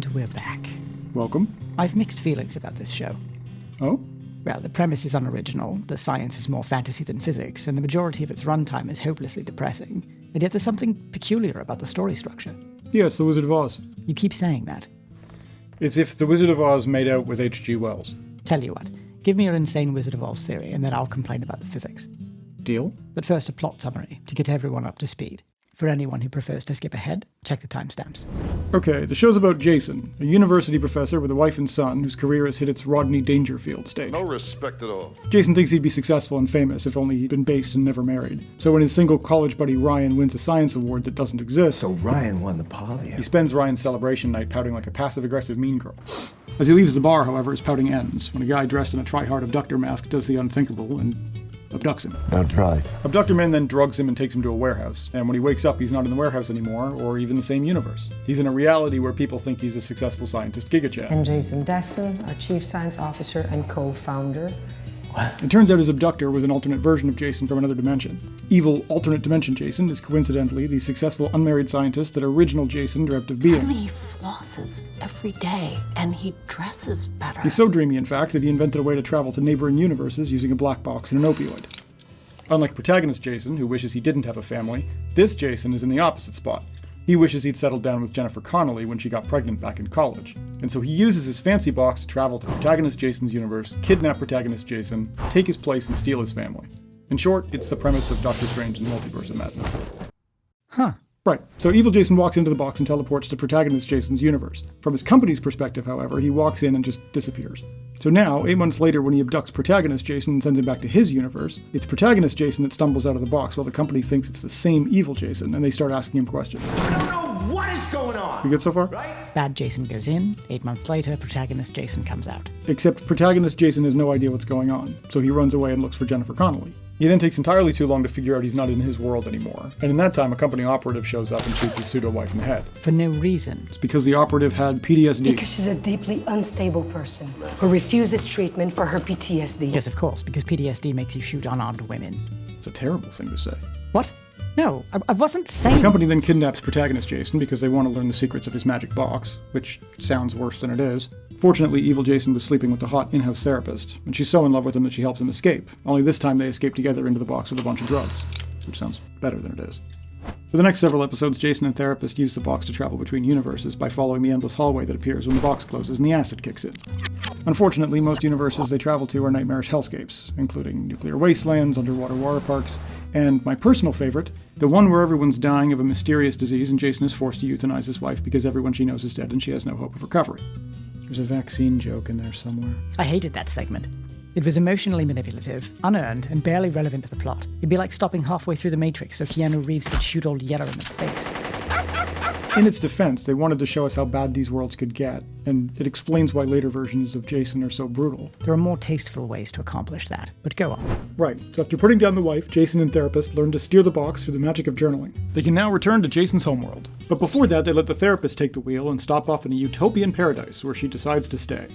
And we're back. Welcome. I've mixed feelings about this show. Oh? Well, the premise is unoriginal, the science is more fantasy than physics, and the majority of its runtime is hopelessly depressing. And yet there's something peculiar about the story structure. Yes, The Wizard of Oz. You keep saying that. It's if The Wizard of Oz made out with H.G. Wells. Tell you what, give me your insane Wizard of Oz theory, and then I'll complain about the physics. Deal? But first, a plot summary, to get everyone up to speed. For anyone who prefers to skip ahead, check the timestamps. Okay, the show's about Jason, a university professor with a wife and son whose career has hit its Rodney Dangerfield stage. No respect at all. Jason thinks he'd be successful and famous if only he'd been based and never married. So when his single college buddy Ryan wins a science award that doesn't exist, So Ryan won the Pavia. he spends Ryan's celebration night pouting like a passive-aggressive mean girl. As he leaves the bar, however, his pouting ends when a guy dressed in a try-hard abductor mask does the unthinkable and abducts him. Now drive. Abductor Man then drugs him and takes him to a warehouse, and when he wakes up, he's not in the warehouse anymore, or even the same universe. He's in a reality where people think he's a successful scientist gigachad. And Jason Desson, our Chief Science Officer and co-founder. It turns out his abductor was an alternate version of Jason from another dimension. Evil alternate dimension Jason is coincidentally the successful unmarried scientist that original Jason dreamt of being. Suddenly he flosses every day, and he dresses better. He's so dreamy, in fact, that he invented a way to travel to neighboring universes using a black box and an opioid. Unlike protagonist Jason, who wishes he didn't have a family, this Jason is in the opposite spot. He wishes he'd settled down with Jennifer Connelly when she got pregnant back in college. And so he uses his fancy box to travel to protagonist Jason's universe, kidnap protagonist Jason, take his place, and steal his family. In short, it's the premise of Doctor Strange and the Multiverse of Madness. Huh. Right, so evil Jason walks into the box and teleports to protagonist Jason's universe. From his company's perspective, however, he walks in and just disappears. So now, 8 months later, when he abducts protagonist Jason and sends him back to his universe, it's protagonist Jason that stumbles out of the box while the company thinks it's the same evil Jason, and they start asking him questions. I don't know what is going on. We good so far? Bad Jason goes in, 8 months later, protagonist Jason comes out. Except protagonist Jason has no idea what's going on, so he runs away and looks for Jennifer Connelly. He then takes entirely too long to figure out he's not in his world anymore, and in that time a company operative shows up and shoots his pseudo-wife in the head. For no reason. It's because the operative had PTSD. Because she's a deeply unstable person who refuses treatment for her PTSD. Yes, of course, because PTSD makes you shoot unarmed women. It's a terrible thing to say. What? No, I wasn't saying... The company then kidnaps protagonist Jason because they want to learn the secrets of his magic box, which sounds worse than it is. Fortunately, evil Jason was sleeping with the hot in-house therapist, and she's so in love with him that she helps him escape. Only this time they escape together into the box with a bunch of drugs, which sounds better than it is. For the next several episodes, Jason and therapist use the box to travel between universes by following the endless hallway that appears when the box closes and the acid kicks in. Unfortunately, most universes they travel to are nightmarish hellscapes, including nuclear wastelands, underwater water parks, and my personal favorite, the one where everyone's dying of a mysterious disease and Jason is forced to euthanize his wife because everyone she knows is dead and she has no hope of recovery. There's a vaccine joke in there somewhere. I hated that segment. It was emotionally manipulative, unearned, and barely relevant to the plot. It'd be like stopping halfway through The Matrix so Keanu Reeves could shoot old Yeller in the face. In its defense, they wanted to show us how bad these worlds could get, and it explains why later versions of Jason are so brutal. There are more tasteful ways to accomplish that, but go on. Right, so after putting down the wife, Jason and therapist learn to steer the box through the magic of journaling. They can now return to Jason's homeworld. But before that, they let the therapist take the wheel and stop off in a utopian paradise where she decides to stay.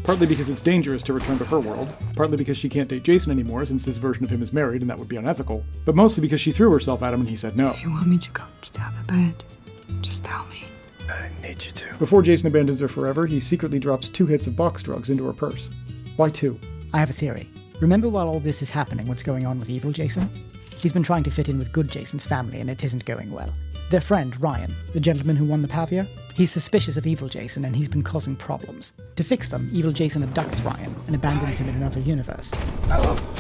Partly because it's dangerous to return to her world, partly because she can't date Jason anymore since this version of him is married and that would be unethical, but mostly because she threw herself at him and he said no. If you want me to go to the other bed, just tell me. I need you to. Before Jason abandons her forever, he secretly drops 2 hits of box drugs into her purse. Why 2? I have a theory. Remember while all this is happening, what's going on with evil Jason? He's been trying to fit in with good Jason's family and it isn't going well. Their friend, Ryan, the gentleman who won the Pavia, he's suspicious of evil Jason and he's been causing problems. To fix them, evil Jason abducts Ryan and abandons him in another universe.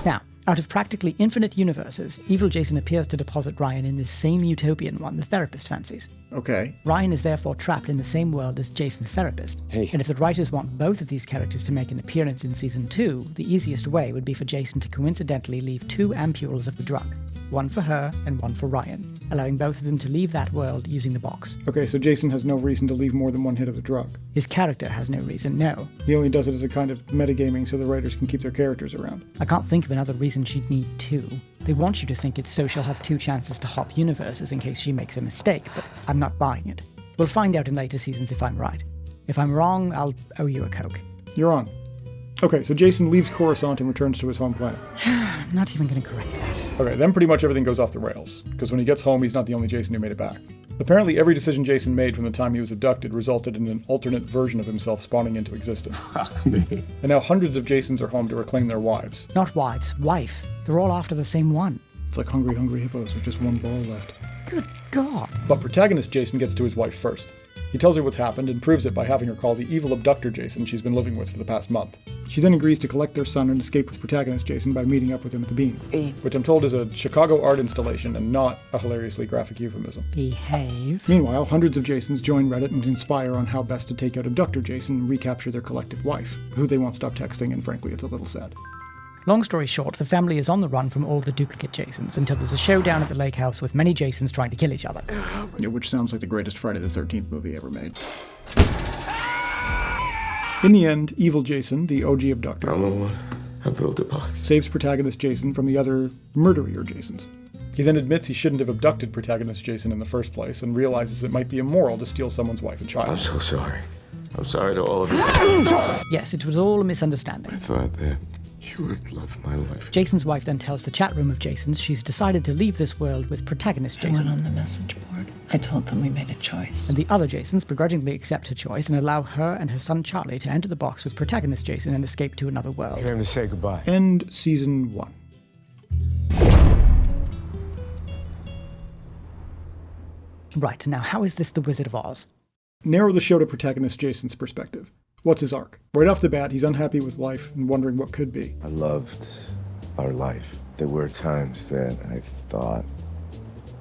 Now, out of practically infinite universes, evil Jason appears to deposit Ryan in this same utopian one the therapist fancies. Okay. Ryan is therefore trapped in the same world as Jason's therapist. Hey. And if the writers want both of these characters to make an appearance in season 2, the easiest way would be for Jason to coincidentally leave 2 ampules of the drug. One for her and one for Ryan, allowing both of them to leave that world using the box. Okay, so Jason has no reason to leave more than 1 hit of the drug. His character has no reason, no. He only does it as a kind of metagaming so the writers can keep their characters around. I can't think of another reason she'd need 2. They want you to think it's so she'll have 2 chances to hop universes in case she makes a mistake, but I'm not buying it. We'll find out in later seasons if I'm right. If I'm wrong, I'll owe you a Coke. You're on. Okay, so Jason leaves Coruscant and returns to his home planet. I'm not even going to correct that. Okay, then pretty much everything goes off the rails, because when he gets home, he's not the only Jason who made it back. Apparently, every decision Jason made from the time he was abducted resulted in an alternate version of himself spawning into existence. And now hundreds of Jasons are home to reclaim their wives. Not wives, wife. They're all after the same one. It's like hungry, hungry hippos with just one ball left. Good God. But protagonist Jason gets to his wife first. He tells her what's happened and proves it by having her call the evil abductor Jason she's been living with for the past month. She then agrees to collect their son and escape with protagonist Jason by meeting up with him at the Beam, which I'm told is a Chicago art installation and not a hilariously graphic euphemism. Behave. Meanwhile, hundreds of Jasons join Reddit and conspire on how best to take out abductor Jason and recapture their collective wife, who they won't stop texting, and frankly, it's a little sad. Long story short, the family is on the run from all the duplicate Jasons until there's a showdown at the lake house with many Jasons trying to kill each other. Yeah, which sounds like the greatest Friday the 13th movie ever made. In the end, evil Jason, the OG abductor, I'm the one. I built the box. saves protagonist Jason from the other murderier Jasons. He then admits he shouldn't have abducted protagonist Jason in the first place and realizes it might be immoral to steal someone's wife and child. I'm so sorry. I'm sorry to all of you. Yes, it was all a misunderstanding. I thought that you would love my life. Jason's wife then tells the chat room of Jasons she's decided to leave this world with protagonist I went Jason. on the message board. I told them we made a choice. And the other Jasons begrudgingly accept her choice and allow her and her son Charlie to enter the box with protagonist Jason and escape to another world. Came to say goodbye. End Season 1. Right, now how is this the Wizard of Oz? Narrow the show to protagonist Jason's perspective. What's his arc? Right off the bat, he's unhappy with life and wondering what could be. I loved our life. There were times that I thought,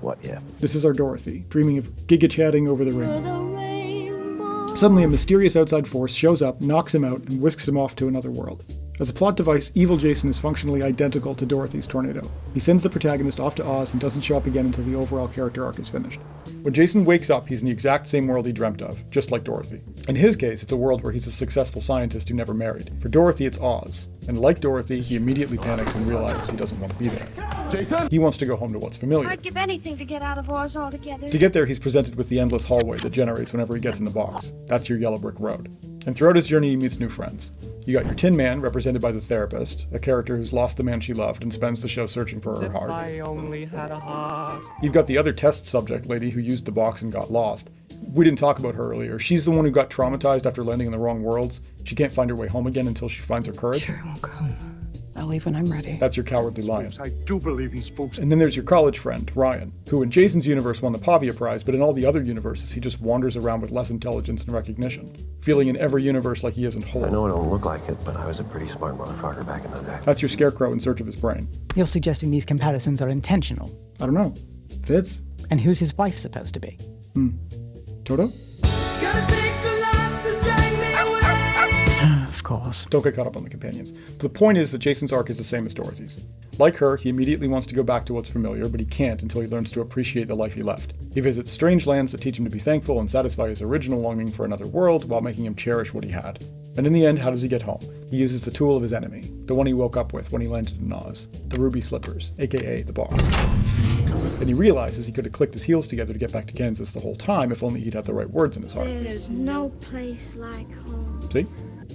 what if? This is our Dorothy, dreaming of giga-chatting over the rainbow. Suddenly, a mysterious outside force shows up, knocks him out, and whisks him off to another world. As a plot device, evil Jason is functionally identical to Dorothy's tornado. He sends the protagonist off to Oz and doesn't show up again until the overall character arc is finished. When Jason wakes up, he's in the exact same world he dreamt of, just like Dorothy. In his case, it's a world where he's a successful scientist who never married. For Dorothy, it's Oz. And like Dorothy, he immediately panics and realizes he doesn't want to be there. Jason? He wants to go home to what's familiar. I'd give anything to get out of Oz altogether. To get there, he's presented with the endless hallway that generates whenever he gets in the box. That's your yellow brick road. And throughout his journey, he meets new friends. You got your Tin Man, represented by the therapist, a character who's lost the man she loved and spends the show searching for her heart. I only had a heart. You've got the other test subject lady who used the box and got lost. We didn't talk about her earlier. She's the one who got traumatized after landing in the wrong worlds. She can't find her way home again until she finds her courage. Sure won't come. I'll leave when I'm ready. That's your cowardly lion. I do believe in spooks. And then there's your college friend, Ryan, who in Jason's universe won the Pavia Prize, but in all the other universes he just wanders around with less intelligence and recognition, feeling in every universe like he isn't whole. I know I don't look like it, but I was a pretty smart motherfucker back in the day. That's your Scarecrow in search of his brain. You're suggesting these comparisons are intentional. I don't know. Fits? And who's his wife supposed to be? Toto? Of course. Don't get caught up on the companions. The point is that Jason's arc is the same as Dorothy's. Like her, he immediately wants to go back to what's familiar, but he can't until he learns to appreciate the life he left. He visits strange lands that teach him to be thankful and satisfy his original longing for another world while making him cherish what he had. And in the end, how does he get home? He uses the tool of his enemy, the one he woke up with when he landed in Oz, the ruby slippers, aka the box. And he realizes he could have clicked his heels together to get back to Kansas the whole time if only he'd had the right words in his heart. There's no place like home. See?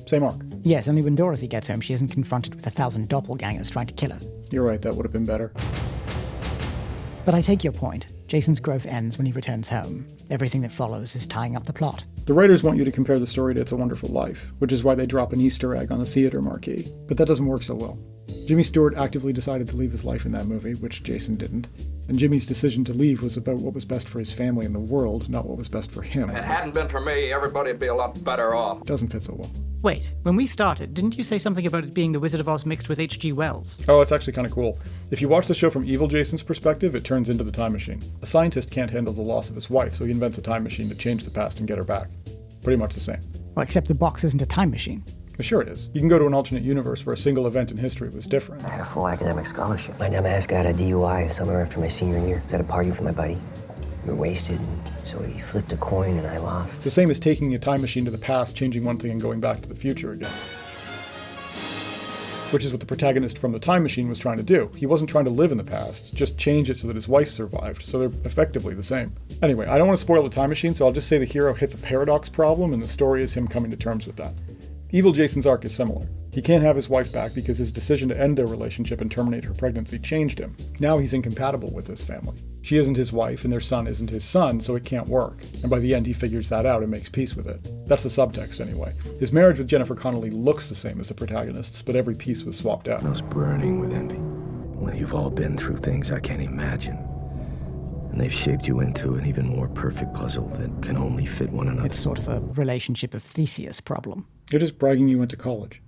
Same arc. Yes, only when Dorothy gets home she isn't confronted with 1,000 doppelgangers trying to kill her. You're right, that would have been better. But I take your point. Jason's growth ends when he returns home. Everything that follows is tying up the plot. The writers want you to compare the story to It's a Wonderful Life, which is why they drop an Easter egg on the theater marquee. But that doesn't work so well. Jimmy Stewart actively decided to leave his life in that movie, which Jason didn't. And Jimmy's decision to leave was about what was best for his family and the world, not what was best for him. If it hadn't been for me, everybody'd be a lot better off. Doesn't fit so well. Wait, when we started, didn't you say something about it being The Wizard of Oz mixed with H.G. Wells? Oh, it's actually kind of cool. If you watch the show from evil Jason's perspective, it turns into the time machine. A scientist can't handle the loss of his wife, so he invents a time machine to change the past and get her back. Pretty much the same. Well, except the box isn't a time machine. Sure it is. You can go to an alternate universe where a single event in history was different. I had a full academic scholarship. My dumb ass got a DUI the summer after my senior year. I was at a party with my buddy. We were wasted, so he flipped a coin and I lost. It's the same as taking a time machine to the past, changing one thing, and going back to the future again. Which is what the protagonist from the time machine was trying to do. He wasn't trying to live in the past, just change it so that his wife survived, so they're effectively the same. Anyway, I don't want to spoil the time machine, so I'll just say the hero hits a paradox problem, and the story is him coming to terms with that. Evil Jason's arc is similar. He can't have his wife back because his decision to end their relationship and terminate her pregnancy changed him. Now he's incompatible with his family. She isn't his wife and their son isn't his son, so it can't work. And by the end he figures that out and makes peace with it. That's the subtext anyway. His marriage with Jennifer Connelly looks the same as the protagonist's, but every piece was swapped out. I was burning with envy. Well, you've all been through things I can't imagine. And they've shaped you into an even more perfect puzzle that can only fit one another. It's sort of a relationship of Theseus problem. You're just bragging you went to college.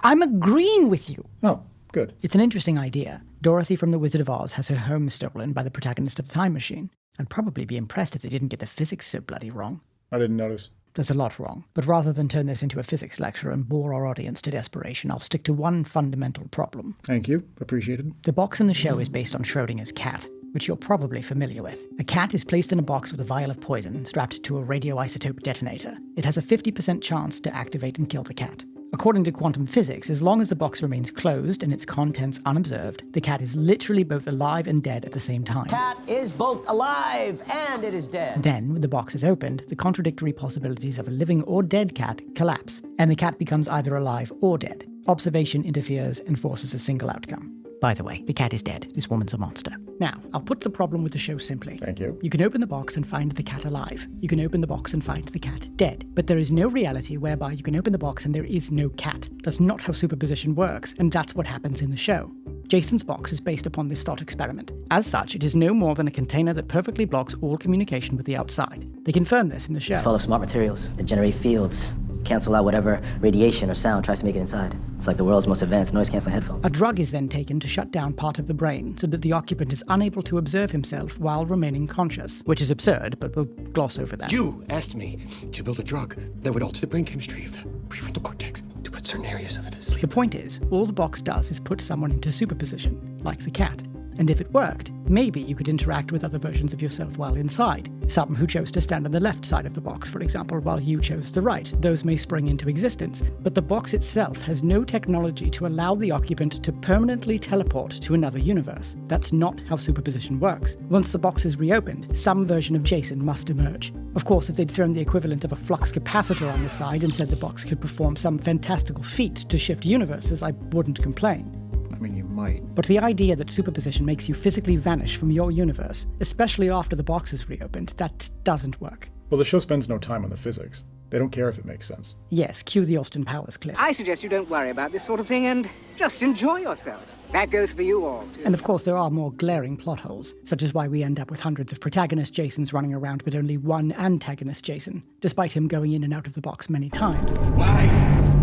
I'm agreeing with you. Oh, good. It's an interesting idea. Dorothy from The Wizard of Oz has her home stolen by the protagonist of the Time Machine. I'd probably be impressed if they didn't get the physics so bloody wrong. I didn't notice. There's a lot wrong. But rather than turn this into a physics lecture and bore our audience to desperation, I'll stick to one fundamental problem. Thank you. Appreciated. The box in the show is based on Schrodinger's cat, which you're probably familiar with. A cat is placed in a box with a vial of poison strapped to a radioisotope detonator. It has a 50% chance to activate and kill the cat. According to quantum physics, as long as the box remains closed and its contents unobserved, the cat is literally both alive and dead at the same time. Cat is both alive and it is dead. Then, when the box is opened, the contradictory possibilities of a living or dead cat collapse, and the cat becomes either alive or dead. Observation interferes and forces a single outcome. By the way, the cat is dead. This woman's a monster. Now, I'll put the problem with the show simply. Thank you. You can open the box and find the cat alive. You can open the box and find the cat dead. But there is no reality whereby you can open the box and there is no cat. That's not how superposition works, and that's what happens in the show. Jason's box is based upon this thought experiment. As such, it is no more than a container that perfectly blocks all communication with the outside. They confirm this in the show. It's full of smart materials that generate fields, cancel out whatever radiation or sound tries to make it inside. It's like the world's most advanced noise-canceling headphones. A drug is then taken to shut down part of the brain so that the occupant is unable to observe himself while remaining conscious, which is absurd, but we'll gloss over that. You asked me to build a drug that would alter the brain chemistry of the prefrontal cortex to put certain areas of it asleep. The point is, all the box does is put someone into superposition, like the cat. And if it worked, maybe you could interact with other versions of yourself while inside. Some who chose to stand on the left side of the box, for example, while you chose the right. Those may spring into existence. But the box itself has no technology to allow the occupant to permanently teleport to another universe. That's not how superposition works. Once the box is reopened, some version of Jason must emerge. Of course, if they'd thrown the equivalent of a flux capacitor on the side and said the box could perform some fantastical feat to shift universes, I wouldn't complain. I mean, you might. But the idea that superposition makes you physically vanish from your universe, especially after the box is reopened, that doesn't work. Well, the show spends no time on the physics. They don't care if it makes sense. Yes, cue the Austin Powers clip. I suggest you don't worry about this sort of thing and just enjoy yourself. That goes for you all, too. And of course, there are more glaring plot holes, such as why we end up with hundreds of protagonist Jasons running around but only one antagonist Jason, despite him going in and out of the box many times. Wait!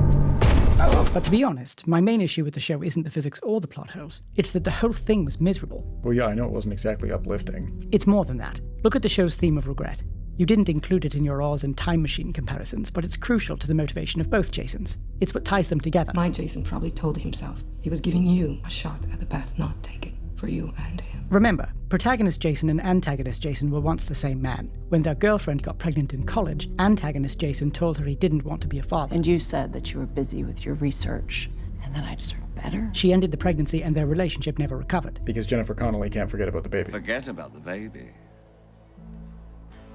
But to be honest, my main issue with the show isn't the physics or the plot holes. It's that the whole thing was miserable. Well, yeah, I know it wasn't exactly uplifting. It's more than that. Look at the show's theme of regret. You didn't include it in your Oz and Time Machine comparisons, but it's crucial to the motivation of both Jasons. It's what ties them together. My Jason probably told himself he was giving you a shot at the path not taken for you and him. Remember, protagonist Jason and antagonist Jason were once the same man. When their girlfriend got pregnant in college, antagonist Jason told her he didn't want to be a father. And you said that you were busy with your research and that I deserve better? She ended the pregnancy and their relationship never recovered. Because Jennifer Connelly can't forget about the baby. Forget about the baby.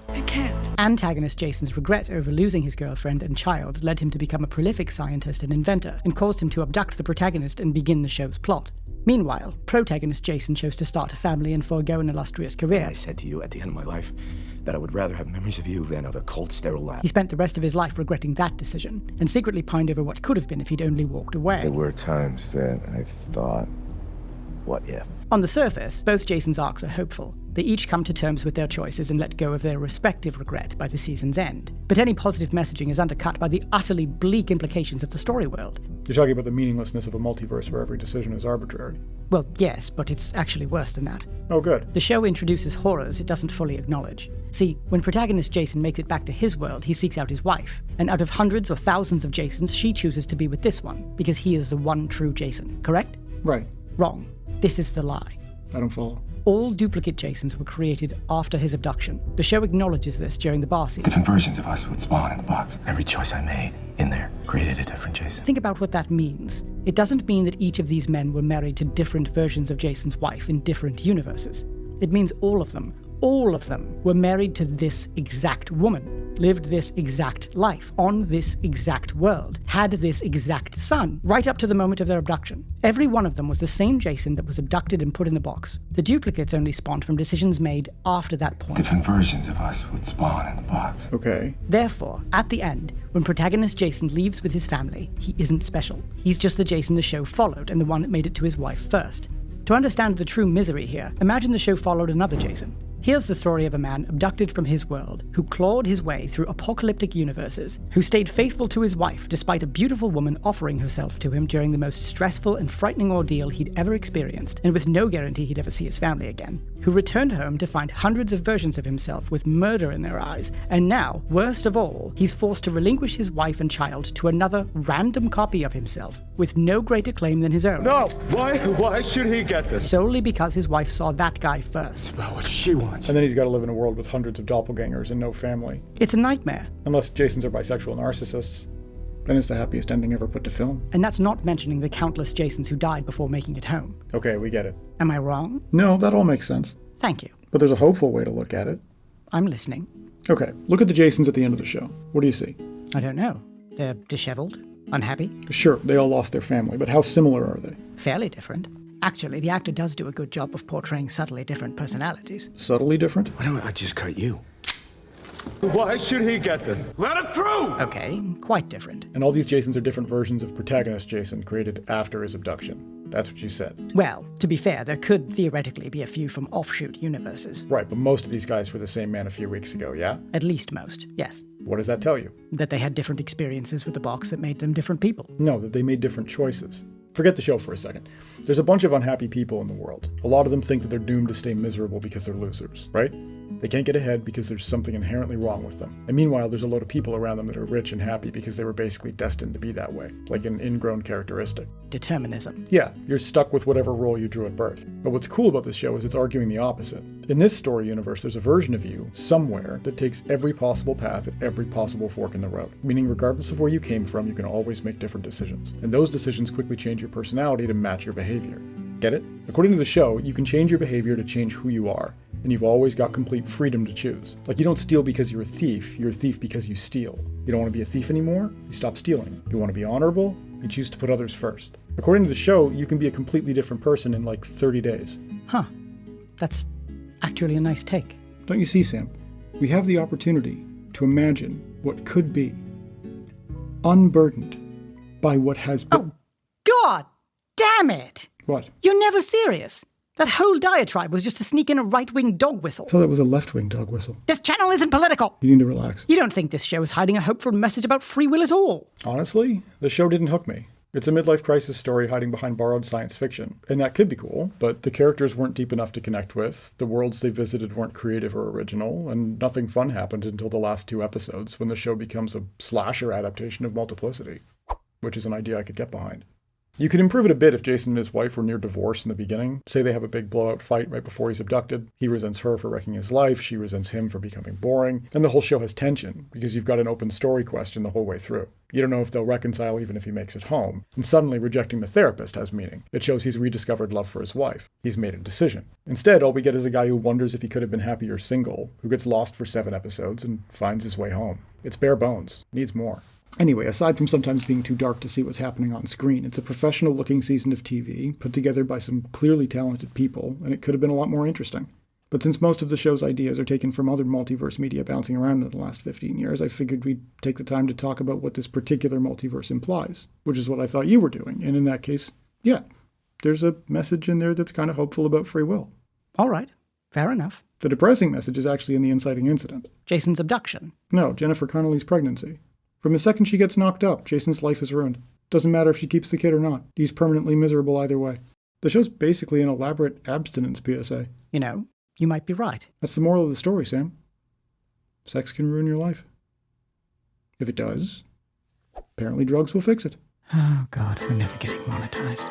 I can't. Antagonist Jason's regret over losing his girlfriend and child led him to become a prolific scientist and inventor, and caused him to abduct the protagonist and begin the show's plot. Meanwhile, protagonist Jason chose to start a family and forego an illustrious career. I said to you at the end of my life that I would rather have memories of you than of a cold, sterile lab. He spent the rest of his life regretting that decision, and secretly pined over what could have been if he'd only walked away. There were times that I thought, what if? On the surface, both Jason's arcs are hopeful. They each come to terms with their choices and let go of their respective regret by the season's end. But any positive messaging is undercut by the utterly bleak implications of the story world. You're talking about the meaninglessness of a multiverse where every decision is arbitrary. Well, yes, but it's actually worse than that. Oh, good. The show introduces horrors it doesn't fully acknowledge. See, when protagonist Jason makes it back to his world, he seeks out his wife. And out of hundreds or thousands of Jasons, she chooses to be with this one, because he is the one true Jason, correct? Right. Wrong. This is the lie. I don't follow. All duplicate Jasons were created after his abduction. The show acknowledges this during the bar scene. Different versions of us would spawn in the box. Every choice I made in there created a different Jason. Think about what that means. It doesn't mean that each of these men were married to different versions of Jason's wife in different universes. It means all of them were married to this exact woman. lived this exact life, on this exact world, had this exact son, right up to the moment of their abduction. Every one of them was the same Jason that was abducted and put in the box. The duplicates only spawned from decisions made after that point. Different versions of us would spawn in the box. Okay. Therefore, at the end, when protagonist Jason leaves with his family, he isn't special. He's just the Jason the show followed and the one that made it to his wife first. To understand the true misery here, imagine the show followed another Jason. Here's the story of a man abducted from his world, who clawed his way through apocalyptic universes, who stayed faithful to his wife despite a beautiful woman offering herself to him during the most stressful and frightening ordeal he'd ever experienced, and with no guarantee he'd ever see his family again, who returned home to find hundreds of versions of himself with murder in their eyes, and now, worst of all, he's forced to relinquish his wife and child to another random copy of himself, with no greater claim than his own. No! Why should he get this? Solely because his wife saw that guy first. Well, what she wants. And then he's got to live in a world with hundreds of doppelgangers and no family. It's a nightmare. Unless Jasons are bisexual narcissists. Then it's the happiest ending ever put to film. And that's not mentioning the countless Jasons who died before making it home. Okay, we get it. Am I wrong? No, that all makes sense. Thank you. But there's a hopeful way to look at it. I'm listening. Okay, look at the Jasons at the end of the show. What do you see? I don't know. They're disheveled? Unhappy? Sure, they all lost their family, but how similar are they? Fairly different. Actually, the actor does do a good job of portraying subtly different personalities. Subtly different? Why don't I just cut you? Why should he get them? Let him through! Okay, quite different. And all these Jasons are different versions of protagonist Jason created after his abduction. That's what you said. Well, to be fair, there could theoretically be a few from offshoot universes. Right, but most of these guys were the same man a few weeks ago, yeah? At least most, yes. What does that tell you? That they had different experiences with the box that made them different people. No, that they made different choices. Forget the show for a second. There's a bunch of unhappy people in the world. A lot of them think that they're doomed to stay miserable because they're losers, right? They can't get ahead because there's something inherently wrong with them. And meanwhile, there's a load of people around them that are rich and happy because they were basically destined to be that way, like an ingrown characteristic. Determinism. Yeah, you're stuck with whatever role you drew at birth. But what's cool about this show is it's arguing the opposite. In this story universe, there's a version of you, somewhere, that takes every possible path at every possible fork in the road. Meaning regardless of where you came from, you can always make different decisions. And those decisions quickly change your personality to match your behavior. Get it? According to the show, you can change your behavior to change who you are, and you've always got complete freedom to choose. Like, you don't steal because you're a thief because you steal. You don't want to be a thief anymore? You stop stealing. You want to be honorable? You choose to put others first. According to the show, you can be a completely different person in like 30 days. Huh. That's actually a nice take. Don't you see, Sam? We have the opportunity to imagine what could be, unburdened by what has been. Oh, God damn it! What? You're never serious. That whole diatribe was just to sneak in a right-wing dog whistle. I thought that was a left-wing dog whistle. This channel isn't political. You need to relax. You don't think this show is hiding a hopeful message about free will at all? Honestly, the show didn't hook me. It's a midlife crisis story hiding behind borrowed science fiction. And that could be cool, but the characters weren't deep enough to connect with, the worlds they visited weren't creative or original, and nothing fun happened until the last 2 episodes when the show becomes a slasher adaptation of Multiplicity, which is an idea I could get behind. You could improve it a bit if Jason and his wife were near divorce in the beginning. Say they have a big blowout fight right before he's abducted. He resents her for wrecking his life. She resents him for becoming boring. And the whole show has tension because you've got an open story question the whole way through. You don't know if they'll reconcile even if he makes it home. And suddenly rejecting the therapist has meaning. It shows he's rediscovered love for his wife. He's made a decision. Instead, all we get is a guy who wonders if he could have been happier single, who gets lost for 7 episodes and finds his way home. It's bare bones. Needs more. Anyway, aside from sometimes being too dark to see what's happening on screen, it's a professional-looking season of TV, put together by some clearly talented people, and it could have been a lot more interesting. But since most of the show's ideas are taken from other multiverse media bouncing around in the last 15 years, I figured we'd take the time to talk about what this particular multiverse implies, which is what I thought you were doing. And in that case, yeah, there's a message in there that's kind of hopeful about free will. All right, fair enough. The depressing message is actually in the inciting incident. Jason's abduction. No, Jennifer Connelly's pregnancy. From the second she gets knocked up, Jason's life is ruined. Doesn't matter if she keeps the kid or not. He's permanently miserable either way. The show's basically an elaborate abstinence PSA. You know, you might be right. That's the moral of the story, Sam. Sex can ruin your life. If it does, apparently drugs will fix it. Oh, God, we're never getting monetized.